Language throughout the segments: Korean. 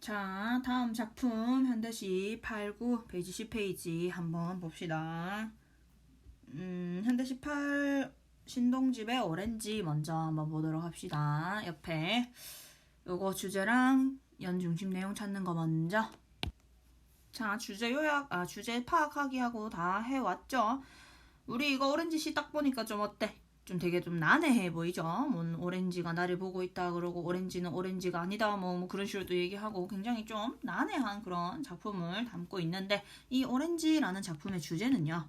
자, 다음 작품 현대시 89 페이지 10페이지 한번 봅시다. 현대시 8 신동집의 오렌지 먼저 한번 보도록 합시다. 옆에 요거 주제랑 연중심 내용 찾는 거 먼저. 자, 주제 요약, 주제 파악하기 하고 다 해왔죠? 우리 이거 오렌지씨 딱 보니까 좀 어때? 좀 되게 좀 난해해 보이죠? 뭐 오렌지가 나를 보고 있다 그러고 오렌지는 오렌지가 아니다 뭐 그런 식으로도 얘기하고 굉장히 좀 난해한 그런 작품을 담고 있는데 이 오렌지라는 작품의 주제는요.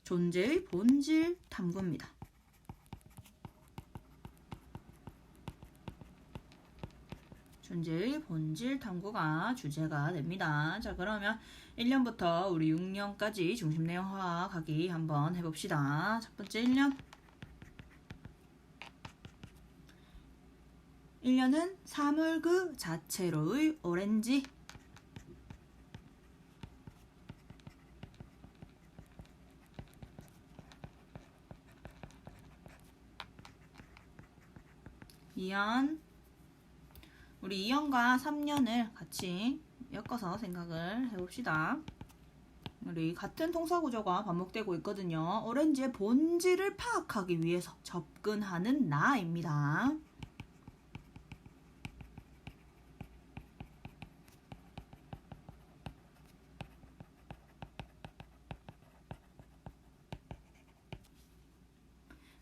존재의 본질 탐구입니다. 존재의 본질 탐구가 주제가 됩니다. 자, 그러면 1년부터 우리 6년까지 중심 내용 화학하기 한번 해봅시다. 첫 번째 1년. 1년은 사물 그 자체로의 오렌지. 2년. 우리 2년과 3년을 같이 엮어서 생각을 해봅시다. 우리 같은 동사구조가 반복되고 있거든요. 오렌지의 본질을 파악하기 위해서 접근하는 나입니다.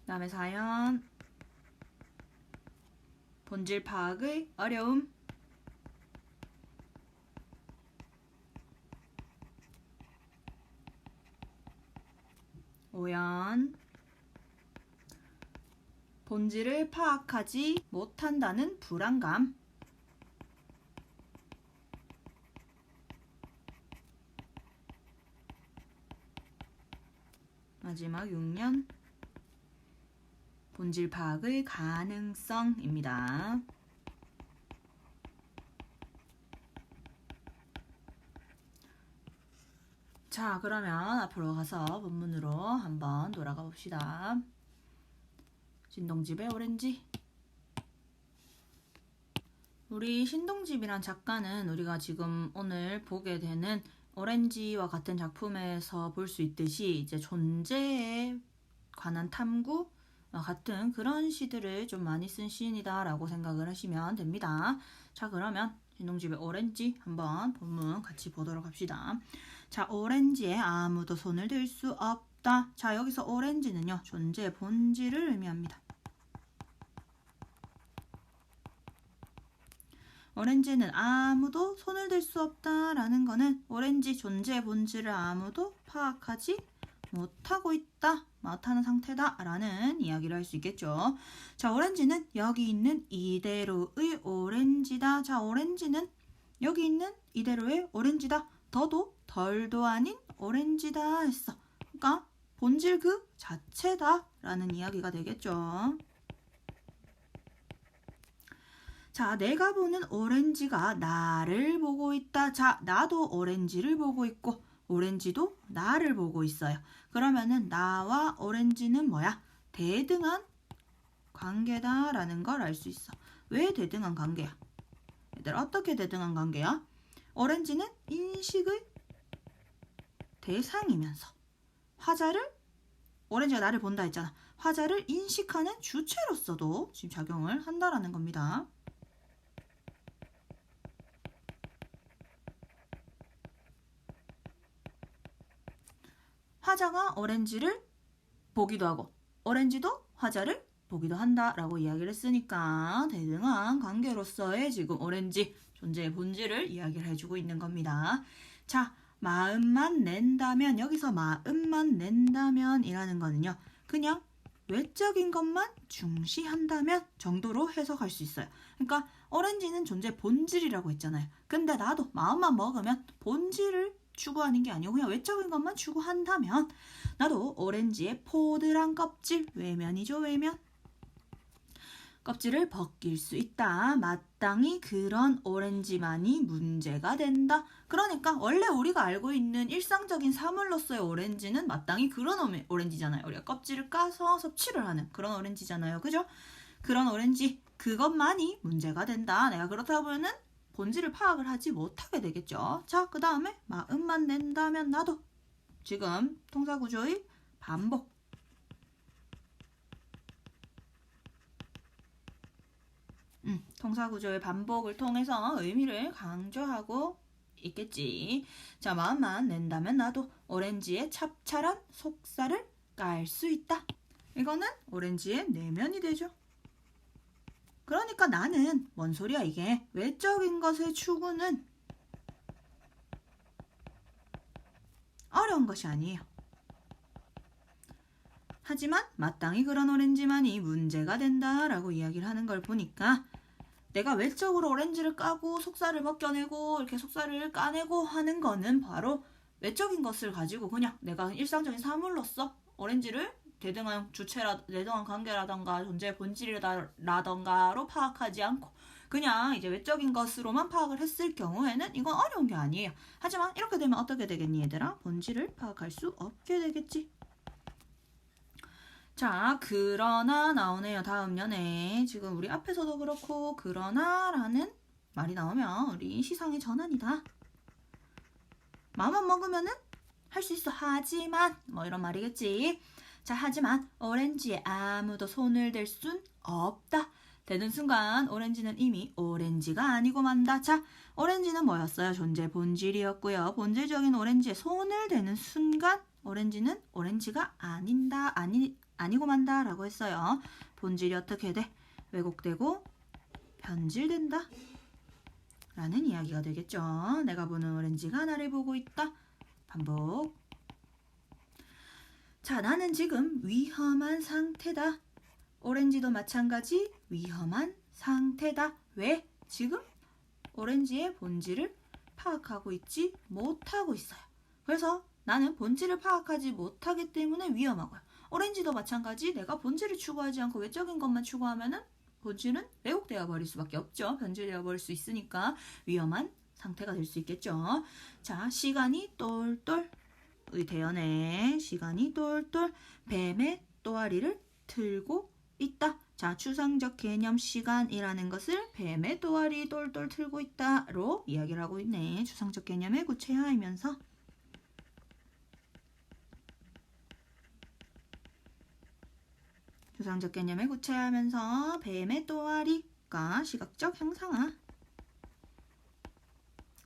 그 다음에 4년. 본질 파악의 어려움. 5년. 본질을 파악하지 못한다는 불안감. 마지막 6년. 본질 파악의 가능성입니다. 자, 그러면 앞으로 가서 본문으로 한번 돌아가 봅시다. 신동집의 오렌지. 우리 신동집이란 작가는 우리가 지금 오늘 보게 되는 오렌지와 같은 작품에서 볼 수 있듯이 이제 존재에 관한 탐구 같은 그런 시들을 좀 많이 쓴 시인이다 라고 생각을 하시면 됩니다. 자, 그러면 신동집의 오렌지 한번 본문 같이 보도록 합시다. 자, 오렌지에 아무도 손을 댈 수 없다. 자, 여기서 오렌지는요, 존재의 본질을 의미합니다. 오렌지는 아무도 손을 댈 수 없다라는 거는 오렌지 존재의 본질을 아무도 파악하지 못하고 있다, 못하는 상태다라는 이야기를 할 수 있겠죠. 자, 오렌지는 여기 있는 이대로의 오렌지다. 자, 오렌지는 여기 있는 이대로의 오렌지다. 더도 덜도 아닌 오렌지다 했어. 그러니까 본질 그 자체다라는 이야기가 되겠죠. 자, 내가 보는 오렌지가 나를 보고 있다. 자, 나도 오렌지를 보고 있고 오렌지도 나를 보고 있어요. 그러면은 나와 오렌지는 뭐야? 대등한 관계다라는 걸 알 수 있어. 왜 대등한 관계야? 얘들 어떻게 대등한 관계야? 오렌지는 인식의 대상이면서 화자를, 오렌지가 나를 본다 했잖아. 화자를 인식하는 주체로서도 지금 작용을 한다라는 겁니다. 화자가 오렌지를 보기도 하고 오렌지도 화자를 보기도 한다라고 이야기를 했으니까 대등한 관계로서의 지금 오렌지 존재의 본질을 이야기를 해주고 있는 겁니다. 자, 마음만 낸다면, 여기서 마음만 낸다면 이라는 거는요, 그냥 외적인 것만 중시한다면 정도로 해석할 수 있어요. 그러니까 오렌지는 존재의 본질이라고 했잖아요. 근데 나도 마음만 먹으면 본질을 추구하는 게 아니고 그냥 외적인 것만 추구한다면 나도 오렌지의 포들한 껍질, 외면이죠, 외면. 껍질을 벗길 수 있다. 마땅히 그런 오렌지만이 문제가 된다. 그러니까 원래 우리가 알고 있는 일상적인 사물로서의 오렌지는 마땅히 그런 오렌지잖아요. 우리가 껍질을 까서 섭취를 하는 그런 오렌지잖아요. 그죠? 그런 오렌지, 그것만이 문제가 된다. 내가 그렇다 보면은 본질을 파악을 하지 못하게 되겠죠. 자, 그 다음에 마음만 낸다면 나도. 지금 동사구조의 반복. 동사구조의 반복을 통해서 의미를 강조하고 있겠지. 자, 마음만 낸다면 나도 오렌지의 찹쌀한 속살을 깔 수 있다. 이거는 오렌지의 내면이 되죠. 그러니까 나는 뭔 소리야 이게. 외적인 것의 추구는 어려운 것이 아니에요. 하지만 마땅히 그런 오렌지만이 문제가 된다라고 이야기를 하는 걸 보니까 내가 외적으로 오렌지를 까고 속살을 벗겨내고 이렇게 속살을 까내고 하는 거는 바로 외적인 것을 가지고 그냥 내가 일상적인 사물로서 오렌지를 대등한 대등한 관계라던가 존재의 본질이라던가로 파악하지 않고 그냥 이제 외적인 것으로만 파악을 했을 경우에는 이건 어려운 게 아니에요. 하지만 이렇게 되면 어떻게 되겠니 얘들아? 본질을 파악할 수 없게 되겠지. 자, 그러나 나오네요. 다음 연에. 지금 우리 앞에서도 그렇고 그러나라는 말이 나오면 우리 시상의 전환이다. 마음만 먹으면은 할 수 있어. 하지만 뭐 이런 말이겠지. 자, 하지만 오렌지에 아무도 손을 댈 순 없다. 되는 순간 오렌지는 이미 오렌지가 아니고 만다. 자, 오렌지는 뭐였어요? 존재 본질이었고요. 본질적인 오렌지에 손을 대는 순간 오렌지는 오렌지가 아니고 만다 라고 했어요. 본질이 어떻게 돼? 왜곡되고 변질된다 라는 이야기가 되겠죠. 내가 보는 오렌지가 나를 보고 있다. 반복. 자, 나는 지금 위험한 상태다. 오렌지도 마찬가지 위험한 상태다. 왜? 지금 오렌지의 본질을 파악하고 있지 못하고 있어요. 그래서 나는 본질을 파악하지 못하기 때문에 위험하고요. 오렌지도 마찬가지 내가 본질을 추구하지 않고 외적인 것만 추구하면은 본질은 왜곡되어 버릴 수밖에 없죠. 변질되어 버릴 수 있으니까 위험한 상태가 될 수 있겠죠. 자, 시간이 똘똘 대연에 시간이 똘똘 뱀의 또아리를 틀고 있다. 자, 추상적 개념 시간이라는 것을 뱀의 또아리 똘똘 틀고 있다로 이야기를 하고 있네. 추상적 개념의 구체화이면서 추상적 개념을 구체화하면서 뱀의 또아리가 시각적 형상화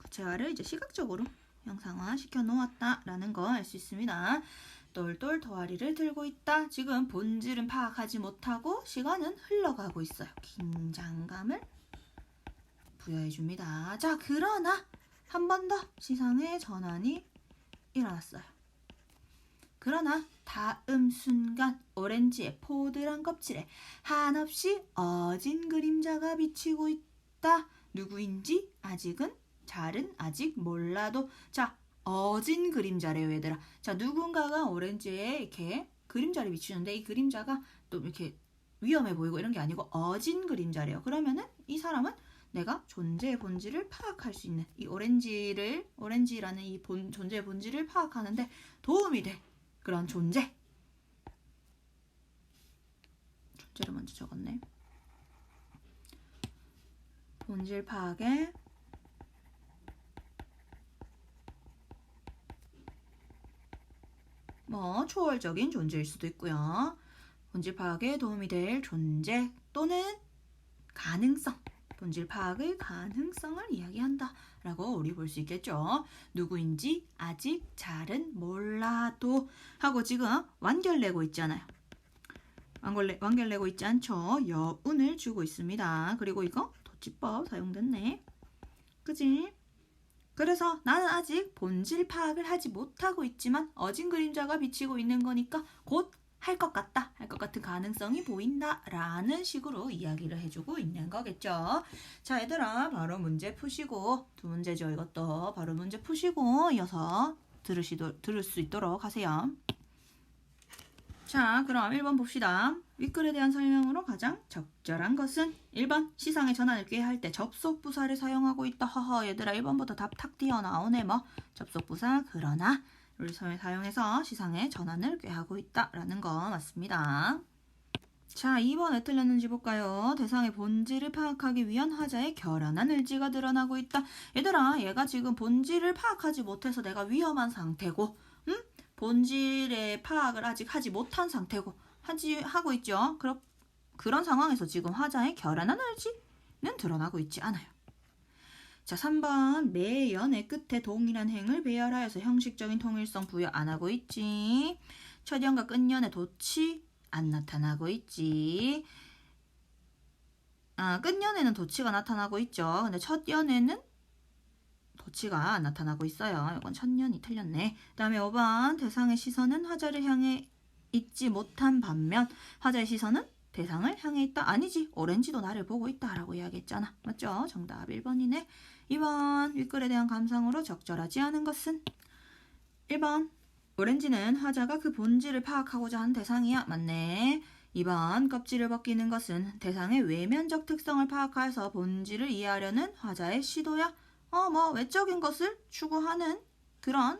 구체화를 이제 시각적으로 형상화 시켜 놓았다라는 거 알 수 있습니다. 똘똘 또아리를 들고 있다. 지금 본질은 파악하지 못하고 시간은 흘러가고 있어요. 긴장감을 부여해 줍니다. 자, 그러나 한 번 더 시상의 전환이 일어났어요. 그러나 다음 순간 오렌지의 포들한 껍질에 한없이 어진 그림자가 비치고 있다. 누구인지 아직은 잘은 아직 몰라도. 자, 어진 그림자래요 얘들아. 자, 누군가가 오렌지에 이렇게 그림자를 비추는데 이 그림자가 또 이렇게 위험해 보이고 이런 게 아니고 어진 그림자래요. 그러면은 이 사람은 내가 존재의 본질을 파악할 수 있는 이 오렌지라는 이 존재의 본질을 파악하는데 도움이 돼. 그런 존재를 먼저 적었네. 본질 파악에 뭐 초월적인 존재일 수도 있고요. 본질 파악에 도움이 될 존재 또는 가능성. 본질 파악의 가능성을 이야기한다 라고 우리 볼 수 있겠죠. 누구인지 아직 잘은 몰라도 하고 지금 완결내고 있잖아요. 완결내고 있지 않죠. 여운을 주고 있습니다. 그리고 이거 도치법 사용됐네. 그지? 그래서 나는 아직 본질 파악을 하지 못하고 있지만 어진 그림자가 비치고 있는 거니까 곧 할 것 같다. 할 것 같은 가능성이 보인다. 라는 식으로 이야기를 해주고 있는 거겠죠. 자, 얘들아 바로 문제 푸시고 두 문제죠. 이것도 바로 문제 푸시고 이어서 들을 수 있도록 하세요. 자, 그럼 1번 봅시다. 윗글에 대한 설명으로 가장 적절한 것은 1번 시상의 전환을 꾀할 때 접속부사를 사용하고 있다. 허허 얘들아 1번부터 답 탁 튀어나오네. 뭐 접속부사 그러나 를 사용해서 시상의 전환을 꾀하고 있다라는 거 맞습니다. 자, 2번 왜 틀렸는지 볼까요? 대상의 본질을 파악하기 위한 화자의 결연한 의지가 드러나고 있다. 얘들아, 얘가 지금 본질을 파악하지 못해서 내가 위험한 상태고, 본질의 파악을 아직 하지 못한 상태고, 하고 있죠. 그런 상황에서 지금 화자의 결연한 의지는 드러나고 있지 않아요. 자, 3번 매 연의 끝에 동일한 행을 배열하여서 형식적인 통일성 부여 안 하고 있지. 첫 연과 끝 연의 도치 안 나타나고 있지. 끝 연에는 도치가 나타나고 있죠. 근데 첫 연에는 도치가 안 나타나고 있어요. 이건 첫 연이 틀렸네. 그 다음에 5번 대상의 시선은 화자를 향해 있지 못한 반면 화자의 시선은 대상을 향해 있다. 아니지. 오렌지도 나를 보고 있다 라고 이야기했잖아. 맞죠? 정답 1번이네. 2번 윗글에 대한 감상으로 적절하지 않은 것은 1번 오렌지는 화자가 그 본질을 파악하고자 하는 대상이야. 맞네. 2번 껍질을 벗기는 것은 대상의 외면적 특성을 파악해서 본질을 이해하려는 화자의 시도야. 외적인 것을 추구하는 그런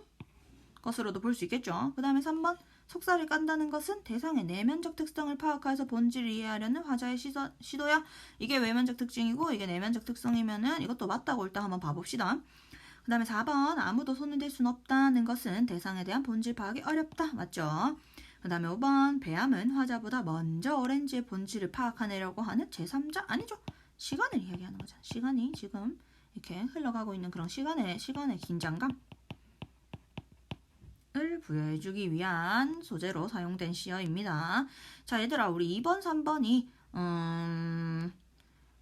것으로도 볼 수 있겠죠. 그 다음에 3번 속살을 깐다는 것은 대상의 내면적 특성을 파악해서 본질을 이해하려는 화자의 시도야. 이게 외면적 특징이고 이게 내면적 특성이면은 이것도 맞다고 일단 한번 봐봅시다. 그 다음에 4번 아무도 손을 댈 수는 없다는 것은 대상에 대한 본질 파악이 어렵다. 맞죠? 그 다음에 5번 배암은 화자보다 먼저 오렌지의 본질을 파악하려고 하는 제3자? 아니죠. 시간을 이야기하는 거잖아. 시간이 지금 이렇게 흘러가고 있는 그런 시간의 긴장감 을 부여해주기 위한 소재로 사용된 시어입니다. 자, 얘들아, 우리 2번, 3번이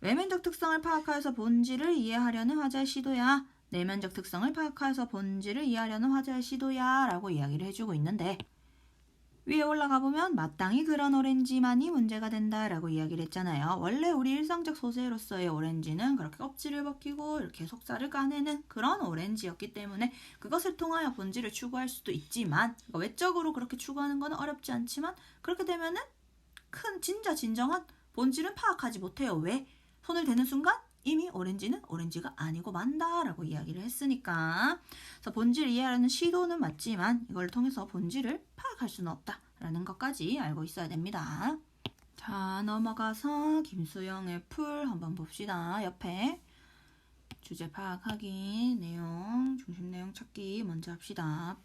외면적 특성을 파악하여서 본질을 이해하려는 화자의 시도야. 내면적 특성을 파악하여서 본질을 이해하려는 화자의 시도야 라고 이야기를 해주고 있는데 위에 올라가 보면 마땅히 그런 오렌지만이 문제가 된다라고 이야기를 했잖아요. 원래 우리 일상적 소재로서의 오렌지는 그렇게 껍질을 벗기고 이렇게 속살을 까내는 그런 오렌지였기 때문에 그것을 통하여 본질을 추구할 수도 있지만 외적으로 그렇게 추구하는 건 어렵지 않지만 그렇게 되면은 진짜 진정한 본질은 파악하지 못해요. 왜? 손을 대는 순간 이미 오렌지는 오렌지가 아니고 만다라고 이야기를 했으니까 그래서 본질을 이해하려는 시도는 맞지만 이걸 통해서 본질을 파악할 수는 없다라는 것까지 알고 있어야 됩니다. 자, 넘어가서 김수영의 풀 한번 봅시다. 옆에 주제 파악하기, 내용, 중심 내용 찾기 먼저 합시다.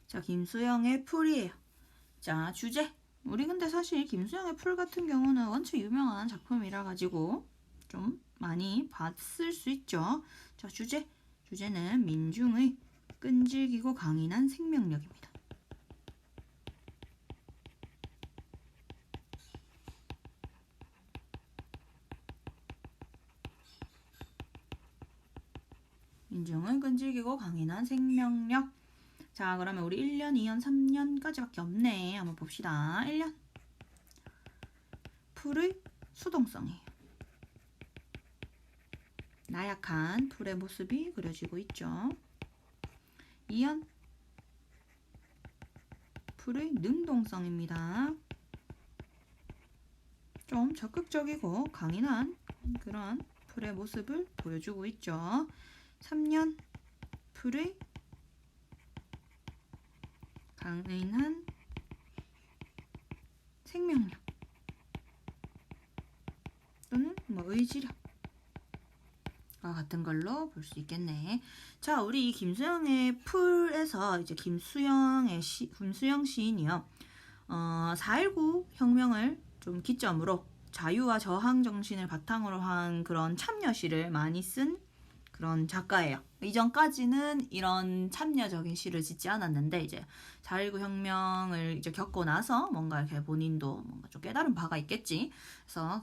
자, 김수영의 풀이에요. 자, 주제. 우리 근데 사실 김수영의 풀 같은 경우는 원체 유명한 작품이라 가지고 좀 많이 봤을 수 있죠. 자, 주제는 민중의 끈질기고 강인한 생명력입니다. 민중의 끈질기고 강인한 생명력. 자, 그러면 우리 1년, 2년, 3년까지밖에 없네. 한번 봅시다. 1년. 풀의 수동성이에요. 나약한 풀의 모습이 그려지고 있죠. 2년 풀의 능동성입니다. 좀 적극적이고 강인한 그런 풀의 모습을 보여주고 있죠. 3년 풀의 강인한 생명력 또는 의지력 같은 걸로 볼 수 있겠네. 자, 우리 김수영의 풀에서 이제 김수영 시인이요. 4.19 혁명을 좀 기점으로 자유와 저항 정신을 바탕으로 한 그런 참여시를 많이 쓴 그런 작가예요. 이전까지는 이런 참여적인 시를 짓지 않았는데 이제 4.19 혁명을 이제 겪고 나서 뭔가 이렇게 본인도 뭔가 좀 깨달은 바가 있겠지. 그래서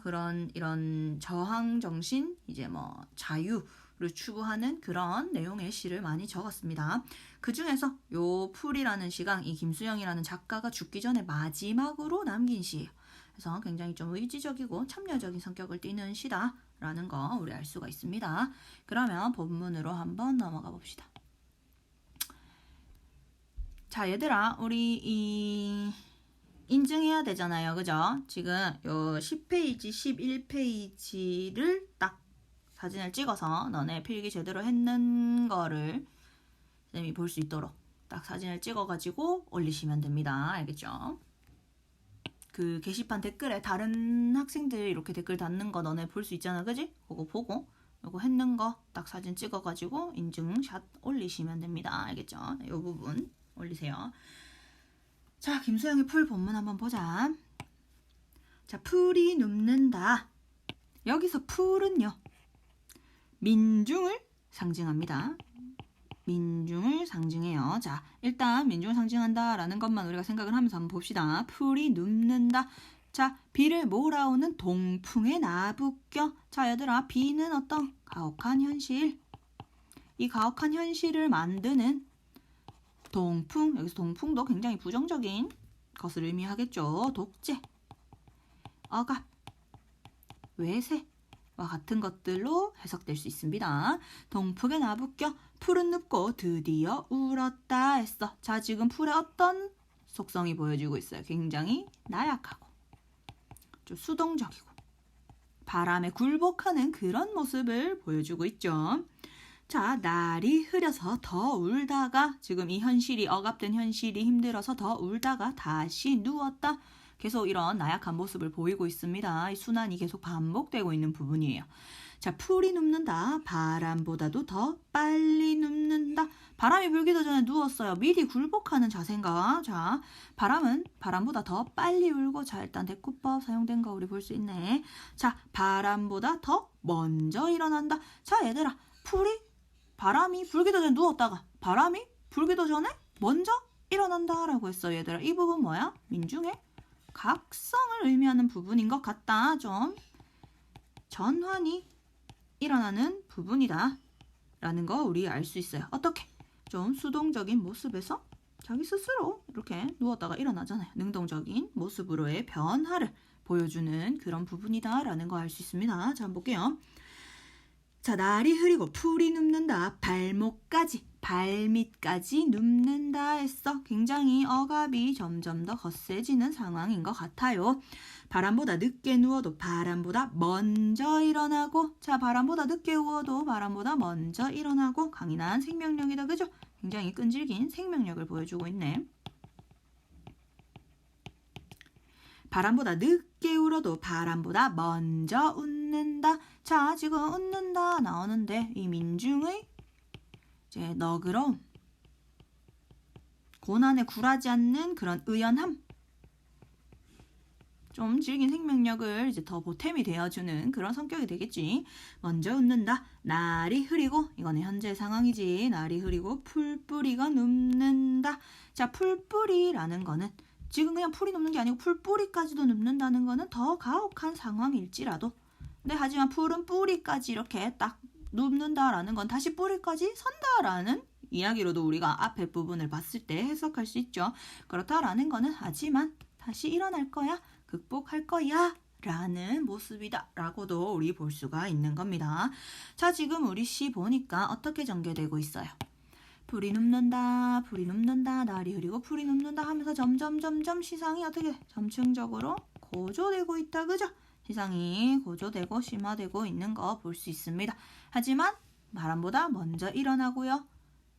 이런 저항 정신, 이제 자유를 추구하는 그런 내용의 시를 많이 적었습니다. 그 중에서 요 풀이라는 시가 이 김수영이라는 작가가 죽기 전에 마지막으로 남긴 시예요. 그래서 굉장히 좀 의지적이고 참여적인 성격을 띠는 시다라는 거 우리 알 수가 있습니다. 그러면 본문으로 한번 넘어가 봅시다. 자, 얘들아, 우리 인증해야 되잖아요. 그죠? 지금 요 10페이지, 11페이지를 딱 사진을 찍어서 너네 필기 제대로 했는 거를 선생님이 볼 수 있도록 딱 사진을 찍어가지고 올리시면 됩니다. 알겠죠? 그 게시판 댓글에 다른 학생들 이렇게 댓글 달는 거 너네 볼 수 있잖아, 그지? 그거 보고 이거 했는 거 딱 사진 찍어가지고 인증샷 올리시면 됩니다. 알겠죠? 이 부분 올리세요. 자, 김수영의 풀 본문 한번 보자. 자, 풀이 눕는다. 여기서 풀은요, 민중을 상징합니다. 민중을 상징해요. 자, 일단 민중을 상징한다라는 것만 우리가 생각을 하면서 한번 봅시다. 풀이 눕는다. 자, 비를 몰아오는 동풍에 나부껴. 자, 얘들아, 비는 어떤 가혹한 현실. 이 가혹한 현실을 만드는 동풍, 여기서 동풍도 굉장히 부정적인 것을 의미하겠죠. 독재, 억압, 외세와 같은 것들로 해석될 수 있습니다. 동풍에 나부껴 풀은 눕고 드디어 울었다 했어. 자, 지금 풀의 어떤 속성이 보여지고 있어요. 굉장히 나약하고 좀 수동적이고 바람에 굴복하는 그런 모습을 보여주고 있죠. 자, 날이 흐려서 더 울다가 지금 이 현실이 억압된 현실이 힘들어서 더 울다가 다시 누웠다. 계속 이런 나약한 모습을 보이고 있습니다. 이 순환이 계속 반복되고 있는 부분이에요. 자, 풀이 눕는다. 바람보다도 더 빨리 눕는다. 바람이 불기도 전에 누웠어요. 미리 굴복하는 자세인가? 자, 바람은 바람보다 더 빨리 울고, 자, 일단 대꾸법 사용된 거 우리 볼 수 있네. 자, 바람보다 더 먼저 일어난다. 자, 얘들아, 바람이 불기도 전에 누웠다가 바람이 불기도 전에 먼저 일어난다 라고 했어. 얘들아, 이 부분 뭐야? 민중의 각성을 의미하는 부분인 것 같다. 좀 전환이 일어나는 부분이다 라는 거 우리 알 수 있어요. 어떻게? 좀 수동적인 모습에서 자기 스스로 이렇게 누웠다가 일어나잖아요. 능동적인 모습으로의 변화를 보여주는 그런 부분이다 라는 거 알 수 있습니다. 자, 한번 볼게요. 자, 날이 흐리고 풀이 눕는다. 발밑까지 눕는다 했어. 굉장히 억압이 점점 더 거세지는 상황인 것 같아요. 바람보다 늦게 누워도 바람보다 먼저 일어나고, 자, 바람보다 늦게 누워도 바람보다 먼저 일어나고, 강인한 생명력이다. 그죠? 굉장히 끈질긴 생명력을 보여주고 있네. 바람보다 늦게 울어도 바람보다 먼저 웃는다. 자, 지금 웃는다 나오는데 이 민중의 이제 너그러움, 고난에 굴하지 않는 그런 의연함, 좀 질긴 생명력을 이제 더 보탬이 되어주는 그런 성격이 되겠지. 먼저 웃는다. 날이 흐리고, 이거는 현재 상황이지. 날이 흐리고 풀뿌리가 눕는다. 자, 풀뿌리라는 거는 지금 그냥 풀이 눕는 게 아니고 풀뿌리까지도 눕는다는 거는 더 가혹한 상황일지라도, 근데 하지만 풀은 뿌리까지 이렇게 딱 눕는다라는 건 다시 뿌리까지 선다라는 이야기로도 우리가 앞에 부분을 봤을 때 해석할 수 있죠. 그렇다라는 거는 하지만 다시 일어날 거야, 극복할 거야 라는 모습이다 라고도 우리 볼 수가 있는 겁니다. 자, 지금 우리 시 보니까 어떻게 전개되고 있어요? 풀이 눕는다, 날이 흐리고 풀이 눕는다 하면서 점점 시상이 어떻게 점층적으로 고조되고 있다. 그죠? 시상이 고조되고 심화되고 있는 거 볼 수 있습니다. 하지만 바람보다 먼저 일어나고요.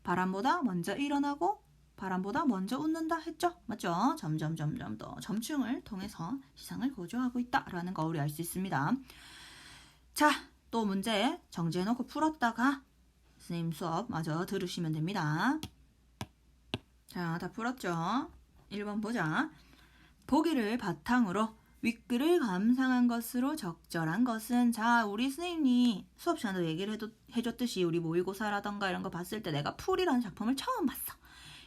바람보다 먼저 일어나고 바람보다 먼저 웃는다 했죠? 맞죠? 점점 더 점층을 통해서 시상을 고조하고 있다라는 거 우리 알 수 있습니다. 자, 또 문제 정지해놓고 풀었다가 선생님 수업 마저 들으시면 됩니다. 자, 다 풀었죠? 1번 보자. 보기를 바탕으로 윗글을 감상한 것으로 적절한 것은, 자, 우리 선생님이 수업 시간에 얘기를 해줬듯이 우리 모의고사라던가 이런 거 봤을 때 내가 풀이라는 작품을 처음 봤어.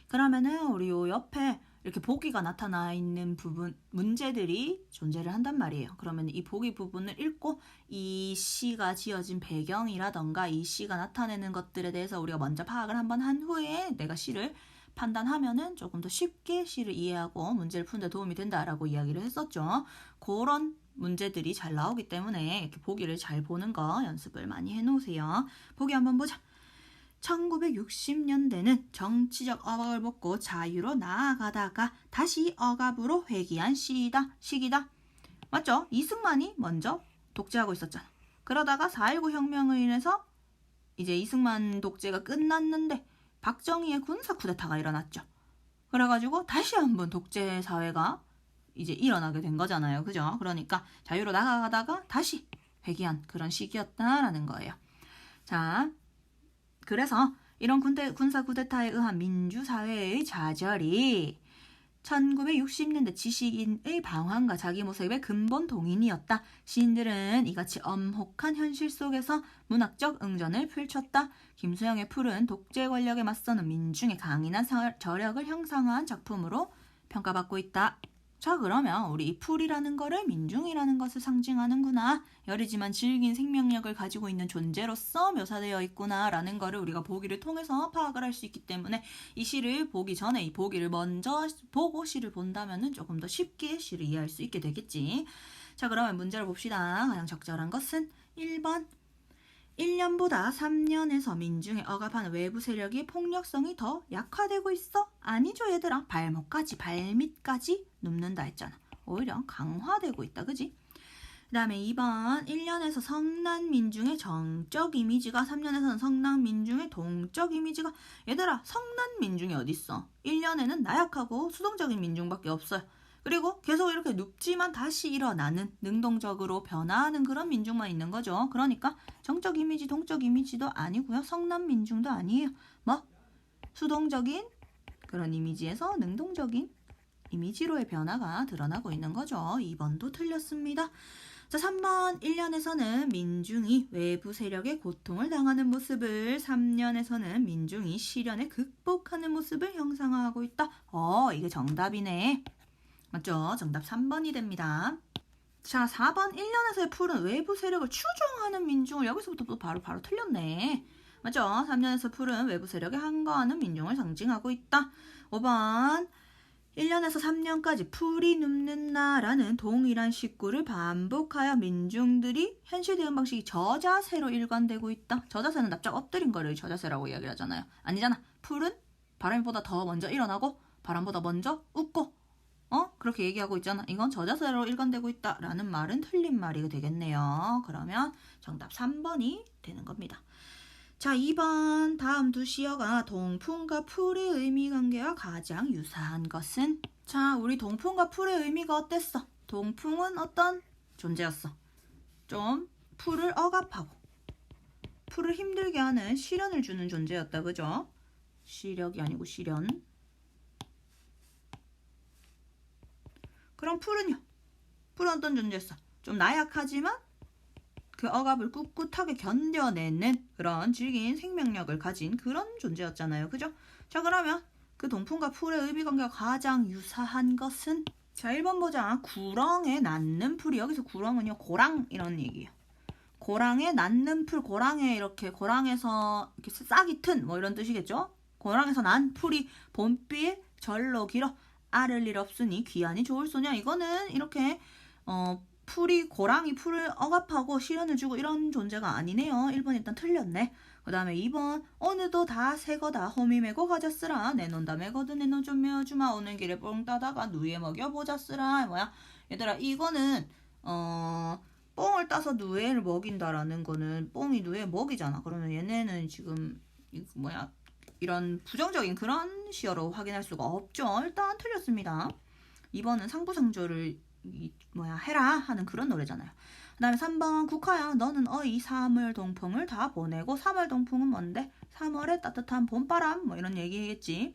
그러면은 우리 요 옆에 이렇게 보기가 나타나 있는 부분, 문제들이 존재를 한단 말이에요. 그러면 이 보기 부분을 읽고 이 시가 지어진 배경이라던가 이 시가 나타내는 것들에 대해서 우리가 먼저 파악을 한번 한 후에 내가 시를 판단하면은 조금 더 쉽게 시를 이해하고 문제를 푸는 데 도움이 된다라고 이야기를 했었죠. 그런 문제들이 잘 나오기 때문에 이렇게 보기를 잘 보는 거 연습을 많이 해놓으세요. 보기 한번 보자. 1960년대는 정치적 억압을 벗고 자유로 나아가다가 다시 억압으로 회귀한 시기다. 맞죠? 이승만이 먼저 독재하고 있었잖아. 그러다가 4.19 혁명으로 인해서 이제 이승만 독재가 끝났는데 박정희의 군사 쿠데타가 일어났죠. 그래가지고 다시 한번 독재 사회가 이제 일어나게 된 거잖아요. 그죠? 그러니까 자유로 나가다가 다시 회귀한 그런 시기였다라는 거예요. 자, 그래서 이런 군사 쿠데타에 의한 민주사회의 좌절이 1960년대 지식인의 방황과 자기 모습의 근본 동인이었다. 시인들은 이같이 엄혹한 현실 속에서 문학적 응전을 펼쳤다. 김수영의 풀은 독재 권력에 맞서는 민중의 강인한 저력을 형상화한 작품으로 평가받고 있다. 자, 그러면 우리 이 풀이라는 거를 민중이라는 것을 상징하는구나. 여리지만 질긴 생명력을 가지고 있는 존재로서 묘사되어 있구나 라는 거를 우리가 보기를 통해서 파악을 할 수 있기 때문에 이 시를 보기 전에 이 보기를 먼저 보고 시를 본다면 조금 더 쉽게 시를 이해할 수 있게 되겠지. 자, 그러면 문제를 봅시다. 가장 적절한 것은 1번. 1년보다 3년에서 민중에 억압하는 외부 세력이 폭력성이 더 약화되고 있어? 아니죠, 얘들아. 발밑까지 눕는다 했잖아. 오히려 강화되고 있다, 그지? 그 다음에 2번. 1년에서 성난 민중의 정적 이미지가 3년에서는 성난 민중의 동적 이미지가. 얘들아, 성난 민중이 어딨어? 1년에는 나약하고 수동적인 민중밖에 없어요. 그리고 계속 이렇게 눕지만 다시 일어나는 능동적으로 변화하는 그런 민중만 있는 거죠. 그러니까 정적 이미지, 동적 이미지도 아니고요. 성난 민중도 아니에요. 뭐? 수동적인 그런 이미지에서 능동적인 이미지로의 변화가 드러나고 있는 거죠. 2번도 틀렸습니다. 자, 3번. 1년에서는 민중이 외부 세력의 고통을 당하는 모습을, 3년에서는 민중이 시련을 극복하는 모습을 형상화하고 있다. 이게 정답이네. 맞죠? 정답 3번이 됩니다. 자, 4번. 1년에서의 풀은 외부 세력을 추종하는 민중을, 여기서부터 또 바로 틀렸네. 맞죠? 3년에서 풀은 외부 세력에 항거하는 민중을 상징하고 있다. 5번. 1년에서 3년까지 풀이 눕는다라는 동일한 식구를 반복하여 민중들이 현실 대응 방식이 저자세로 일관되고 있다. 저자세는 납작 엎드린 거를 저자세라고 이야기를 하잖아요. 아니잖아. 풀은 바람보다 더 먼저 일어나고 바람보다 먼저 웃고 그렇게 얘기하고 있잖아. 이건 저자세로 일관되고 있다라는 말은 틀린 말이 되겠네요. 그러면 정답 3번이 되는 겁니다. 자, 2번. 다음 두 시어가 동풍과 풀의 의미 관계와 가장 유사한 것은? 자, 우리 동풍과 풀의 의미가 어땠어? 동풍은 어떤 존재였어? 좀 풀을 억압하고 풀을 힘들게 하는 시련을 주는 존재였다. 그죠? 시력이 아니고 시련. 그럼 풀은요? 풀은 어떤 존재였어? 좀 나약하지만 그 억압을 꿋꿋하게 견뎌내는 그런 질긴 생명력을 가진 그런 존재였잖아요. 그죠? 자, 그러면 그 동풍과 풀의 의미관계가 가장 유사한 것은? 자, 1번 보자. 구렁에 낳는 풀이, 여기서 구렁은요, 고랑 이런 얘기예요. 고랑에 낳는 풀, 고랑에 이렇게 고랑에서 이렇게 싹이 튼 뭐 이런 뜻이겠죠? 고랑에서 난 풀이 봄비에 절로 길어 아를 일 없으니 귀하니 좋을 소냐. 이거는 이렇게 고랑이 풀을 억압하고 시련을 주고 이런 존재가 아니네요. 1번 일단 틀렸네. 그 다음에 2번. 오늘도 다 새거다 호미 메고 가자쓰라. 내놓는다 메거든 내놓 좀 메어주마. 오는 길에 뽕 따다가 누에 먹여보자쓰라. 뭐야? 얘들아, 이거는 뽕을 따서 누에를 먹인다라는 거는 뽕이 누에 먹이잖아. 그러면 얘네는 지금 이런 부정적인 그런 시어로 확인할 수가 없죠. 일단 틀렸습니다. 2번은 상부상조를 해라 하는 그런 노래잖아요. 그 다음에 3번. 국화야 너는 어이 3월 동풍을 다 보내고. 3월 동풍은 뭔데? 3월의 따뜻한 봄바람 뭐 이런 얘기겠지.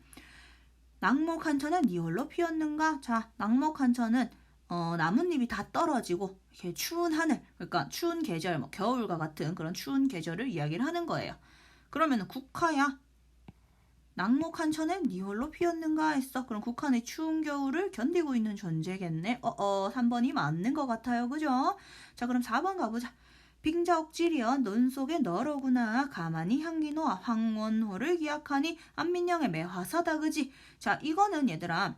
낙목한천에 니 홀로 피었는가? 자, 낙목한천은 나뭇잎이 다 떨어지고 이렇게 추운 하늘, 그러니까 추운 계절, 겨울과 같은 그런 추운 계절을 이야기를 하는 거예요. 그러면 국화야 낙목한천에 니 홀로 피었는가 했어. 그럼 국한의 추운 겨울을 견디고 있는 존재겠네. 3번이 맞는 것 같아요. 그죠? 자, 그럼 4번 가보자. 빙자옥질이여 논 속에 너로구나. 가만히 향기 놓아 황원호를 기약하니 안민영의 매화사다. 그지? 자, 이거는 얘들아,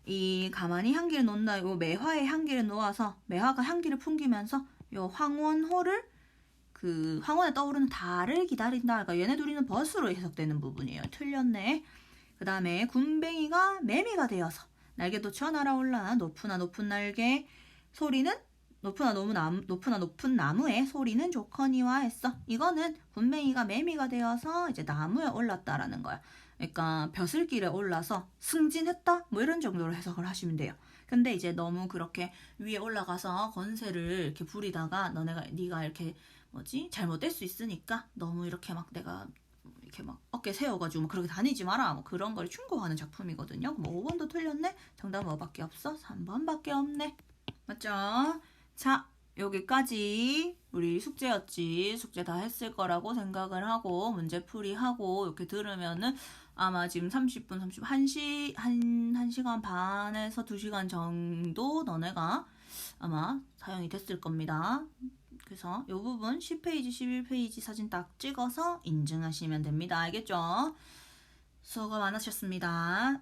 이 가만히 향기를 놓는다. 이거 매화의 향기를 놓아서 매화가 향기를 풍기면서 요 황원호를 그 황혼에 떠오르는 달을 기다린다. 그러니까 얘네 둘이는 벗으로 해석되는 부분이에요. 틀렸네. 그 다음에 군뱅이가 매미가 되어서 날개도 쳐 날아올라. 높으나 높은 날개 소리는 높으나 높은 나무에 소리는 좋거니와 했어. 이거는 군뱅이가 매미가 되어서 이제 나무에 올랐다라는 거야. 그러니까 벼슬길에 올라서 승진했다? 뭐 이런 정도로 해석을 하시면 돼요. 근데 이제 너무 그렇게 위에 올라가서 권세를 이렇게 부리다가 네가 이렇게 뭐지? 잘못될 수 있으니까 너무 이렇게 막 내가 이렇게 막 어깨 세워가지고 막 그렇게 다니지 마라. 뭐 그런 걸 충고하는 작품이거든요. 뭐 5번도 틀렸네? 정답 뭐밖에 없어? 3번밖에 없네. 맞죠? 자, 여기까지 우리 숙제였지. 숙제 다 했을 거라고 생각을 하고 문제풀이하고 이렇게 들으면은 아마 지금 30분, 1시간 반에서 2시간 정도 너네가 아마 사용이 됐을 겁니다. 그래서 이 부분 10페이지, 11페이지 사진 딱 찍어서 인증하시면 됩니다. 알겠죠? 수고가 많으셨습니다.